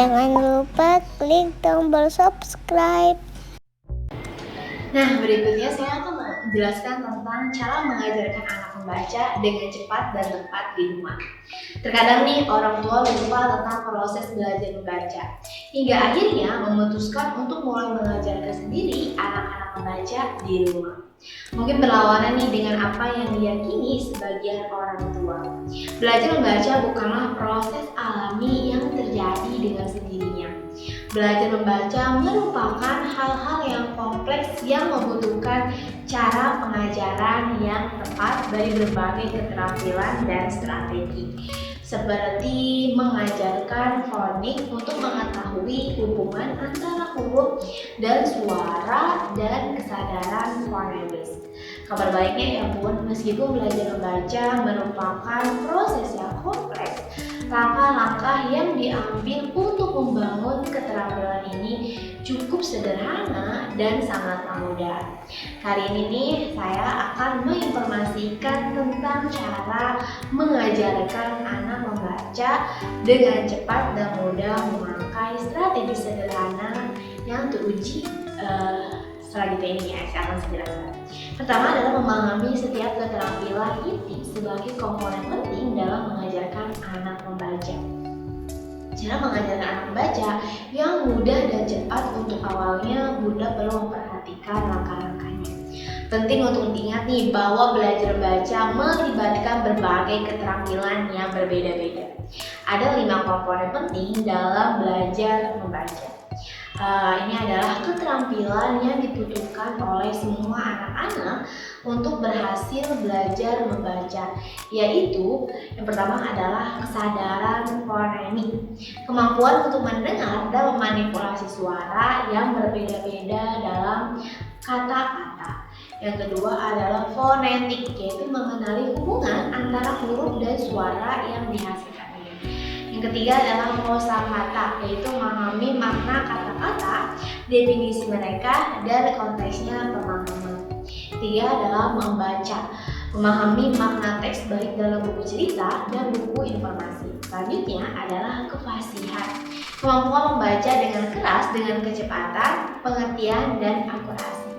Jangan lupa klik tombol subscribe. Nah, berikutnya saya akan menjelaskan tentang cara mengajarkan anak membaca dengan cepat dan tepat di rumah. Terkadang nih orang tua lupa tentang proses belajar membaca, hingga akhirnya memutuskan untuk mulai mengajarkan sendiri anak-anak membaca di rumah. Mungkin berlawanan nih dengan apa yang diyakini sebagian orang tua. Belajar membaca bukanlah proses alami yang terjadi dengan sendirinya. Belajar membaca merupakan hal-hal yang kompleks yang membutuhkan cara pengajaran yang tepat dari berbagai keterampilan dan strategi, seperti mengajarkan fonik untuk mengetahui hubungan antara huruf dan suara dan kesadaran fonemis. Kabar baiknya ya bun, meskipun belajar membaca merupakan proses yang kompleks, langkah-langkah yang diambil untuk membangun keterampilan ini cukup sederhana dan sangatlah mudah. Kali ini nih saya akan menginformasikan tentang cara mengajarkan anak membaca dengan cepat dan mudah memakai strategi sederhana yang teruji selanjutnya ini ya, saya akan jelaskan. Pertama adalah memahami setiap keterampilan inti sebagai komponen penting dalam mengajarkan anak membaca. Cara mengajarkan anak membaca yang mudah dan cepat untuk awalnya Bunda perlu memperhatikan langkah-langkahnya. Penting untuk diingat nih bahwa belajar membaca melibatkan berbagai keterampilan yang berbeda-beda. Ada 5 komponen penting dalam belajar membaca. Ini adalah keterampilan yang dibutuhkan oleh semua anak-anak untuk berhasil belajar membaca, yaitu yang pertama adalah kesadaran fonemik, kemampuan untuk mendengar dan memanipulasi suara yang berbeda-beda dalam kata-kata. Yang kedua adalah fonetik, yaitu mengenali hubungan antara huruf dan suara yang dihasilkan. Yang ketiga adalah kosakata, yaitu memahami makna kata-kata, definisi mereka, dan konteksnya pemahaman. Ketiga adalah membaca, memahami makna teks baik dalam buku cerita dan buku informasi. Selanjutnya adalah kefasihan, kemampuan membaca dengan keras dengan kecepatan, pengertian, dan akurasi.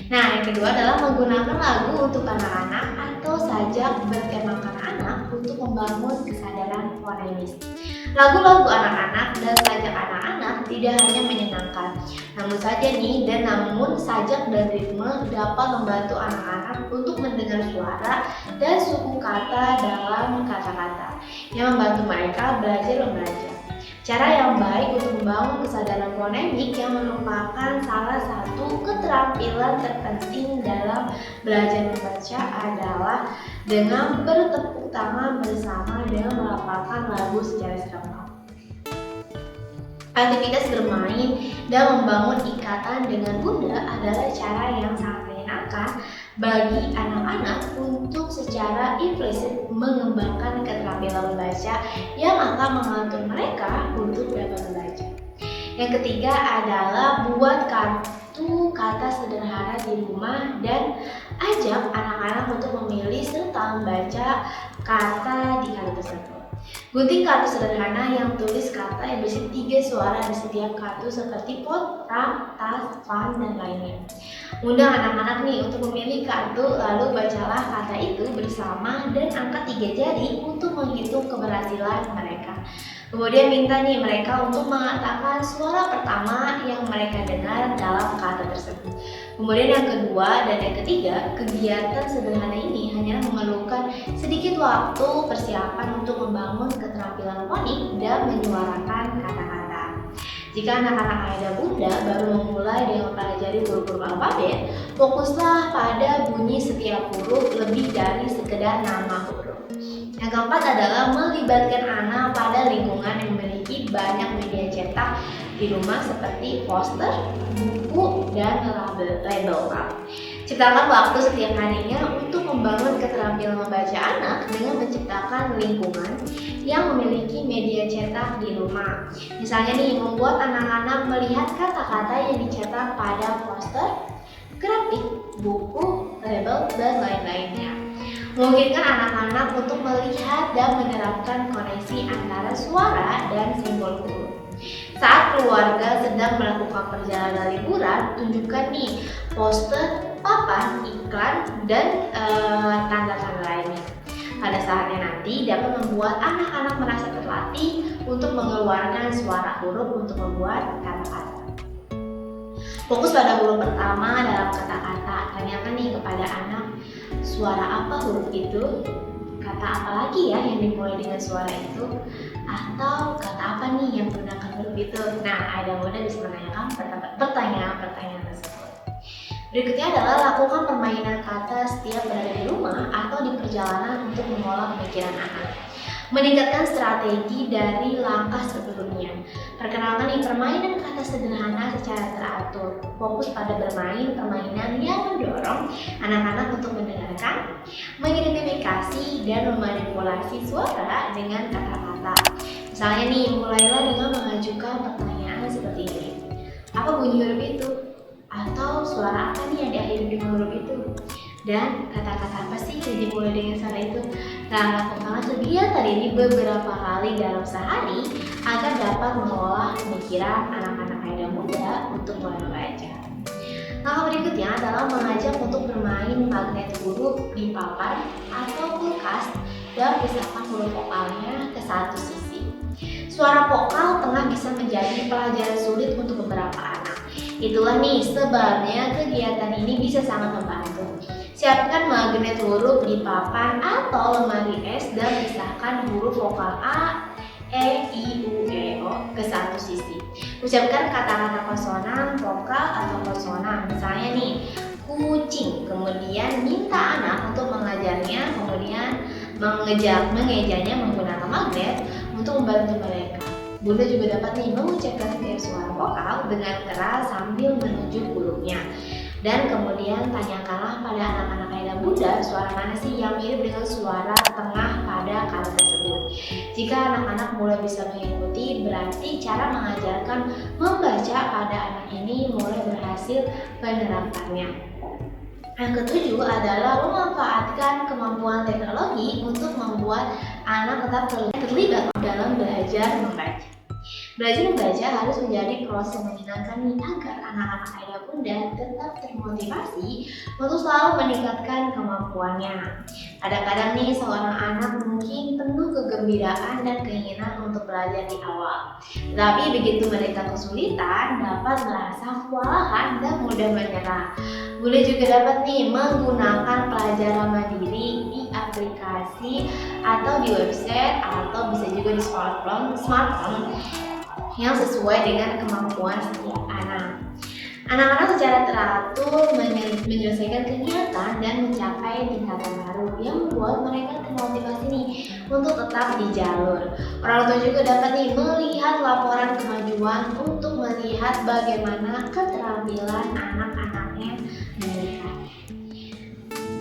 Nah, yang kedua adalah menggunakan lagu untuk anak-anak atau sajak bertemakan anak untuk membangun kesadaran fonemis. Lagu-lagu anak-anak dan sajak anak-anak tidak hanya menyenangkan, namun sajak dan ritme dapat membantu anak-anak untuk mendengar suara dan suku kata dalam kata-kata yang membantu mereka belajar membaca. Cara yang baik untuk membangun kesadaran fonemik yang merupakan salah satu keterampilan terpenting dalam belajar membaca adalah dengan bertepuk tangan bersama dengan melafalkan lagu secara serentak. Aktivitas bermain dan membangun ikatan dengan bunda adalah cara yang sangat menyenangkan bagi anak-anak untuk secara implisit mengembangkan keterampilan membaca yang akan mengatur mereka untuk dapat membaca. Yang ketiga adalah buat kartu kata sederhana di rumah dan ajak anak-anak untuk memilih serta membaca kata di kartu tersebut. Gunting kartu sederhana yang tulis kata yang berisi 3 suara di setiap kartu seperti pot, ram, tas, pan, dan lainnya. Undang anak-anak nih untuk memilih kartu, lalu bacalah kata itu bersama dan angkat 3 jari untuk menghitung keberhasilan mereka. Kemudian minta nih mereka untuk mengatakan suara pertama yang mereka dengar dalam kata tersebut. Kemudian yang kedua dan yang ketiga, kegiatan sederhana ini hanya memerlukan sedikit waktu persiapan untuk membangun keterampilan fonik dan menyuarakan kata-kata. Jika anak-anak ayah dan bunda baru memulai dengan mempelajari huruf-huruf alfabet, fokuslah pada bunyi setiap huruf lebih dari sekedar nama huruf. Yang keempat adalah melibatkan anak pada lingkungan yang memiliki banyak media cetak di rumah seperti poster, buku, dan label. Ciptakan waktu setiap harinya untuk membangun keterampilan membaca anak dengan menciptakan lingkungan yang memiliki media cetak di rumah. Misalnya nih, membuat anak-anak melihat kata-kata yang dicetak pada poster, grafik, buku, label, dan lain-lainnya. Memungkinkan anak-anak untuk melihat dan menerapkan koneksi antara suara dan simbol huruf. Saat keluarga sedang melakukan perjalanan liburan, tunjukkan nih poster, papan, iklan, dan tanda-tanda lainnya. Pada saatnya nanti dapat membuat anak-anak merasa terlatih untuk mengeluarkan suara huruf untuk membuat kata-kata. Fokus pada huruf pertama dalam kata-kata. Tanyakan nih kepada anak, suara apa huruf itu? Kata apa lagi ya yang dimulai dengan suara itu? Atau kata apa nih yang menggunakan huruf itu? Nah, anak muda bisa menanyakan pertanyaan-pertanyaan tersebut. Berikutnya adalah lakukan permainan kata setiap berada di rumah atau di perjalanan untuk mengolah pemikiran anak. Meningkatkan strategi dari langkah sebelumnya. Perkenalkan nih permainan kata sederhana secara teratur. Fokus pada bermain permainan yang mendorong anak-anak untuk mendengarkan, mengidentifikasi, dan memanipulasi suara dengan kata-kata. Misalnya nih, mulailah dengan mengajukan pertanyaan seperti ini. Apa bunyi huruf itu? Atau suara apa nih yang diakhiri dengan huruf itu? Dan kata-kata apa sih yang dimulai dengan suara itu? Nah, lakukanlah kegiatan ini beberapa kali dalam sehari agar dapat mengolah pemikiran anak-anak dan muda untuk mulai membaca. Langkah berikutnya adalah mengajak untuk bermain magnet huruf di papan atau kulkas dan pisahkan huruf vokalnya ke satu sisi. Suara vokal tengah bisa menjadi pelajaran sulit untuk beberapa anak. Itulah nih sebabnya kegiatan ini bisa sangat membantu. Siapkan magnet huruf di papan atau lemari es dan pisahkan huruf vokal A, E, I, U, E, O ke satu sisi. Ucapkan kata-kata konsonan, vokal, atau konsonan. Misalnya nih, kucing. Kemudian minta anak untuk mengajarnya, kemudian mengejanya menggunakan magnet untuk membantu mereka. Bunda juga dapat nih mengucapkan setiap suara vokal dengan keras sambil menunjuk hurufnya. Dan kemudian tanyakanlah pada anak-anak dan muda suara mana sih yang mirip dengan suara tengah pada kata tersebut. Jika anak-anak mulai bisa mengikuti, berarti cara mengajarkan membaca pada anak ini mulai berhasil penerapannya. Yang ketujuh adalah memanfaatkan kemampuan teknologi untuk membuat anak tetap terlibat dalam belajar membaca. Belajar membaca harus menjadi proses yang menyenangkan nih agar anak-anak dan bunda tetap termotivasi untuk selalu meningkatkan kemampuannya. Kadang-kadang nih seorang anak mungkin penuh kegembiraan dan keinginan untuk belajar di awal. Tapi begitu mereka kesulitan, dapat merasa kewalahan dan mudah menyerah. Bunda juga dapat nih menggunakan pelajaran mandiri di aplikasi atau di website atau bisa juga di smartphone yang sesuai dengan kemampuan setiap anak. Anak-anak secara teratur menyelesaikan kegiatan dan mencapai tingkatan baru yang membuat mereka termotivasi nih untuk tetap di jalur. Orang tua juga dapat nih melihat laporan kemajuan untuk melihat bagaimana keterampilan anak-anaknya meningkat.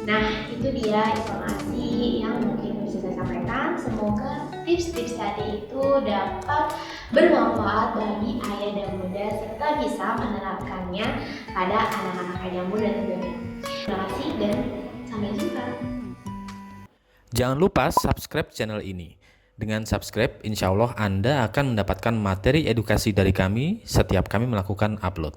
Nah, itu dia informasi yang mungkin bisa saya sampaikan. Semoga tips-tips tadi itu dapat bermanfaat bagi ayah dan bunda serta bisa menerapkannya pada anak-anak ayah dan bunda tentunya. Terima kasih dan sampai jumpa. Jangan lupa subscribe channel ini. Dengan subscribe, insya Allah Anda akan mendapatkan materi edukasi dari kami setiap kami melakukan upload.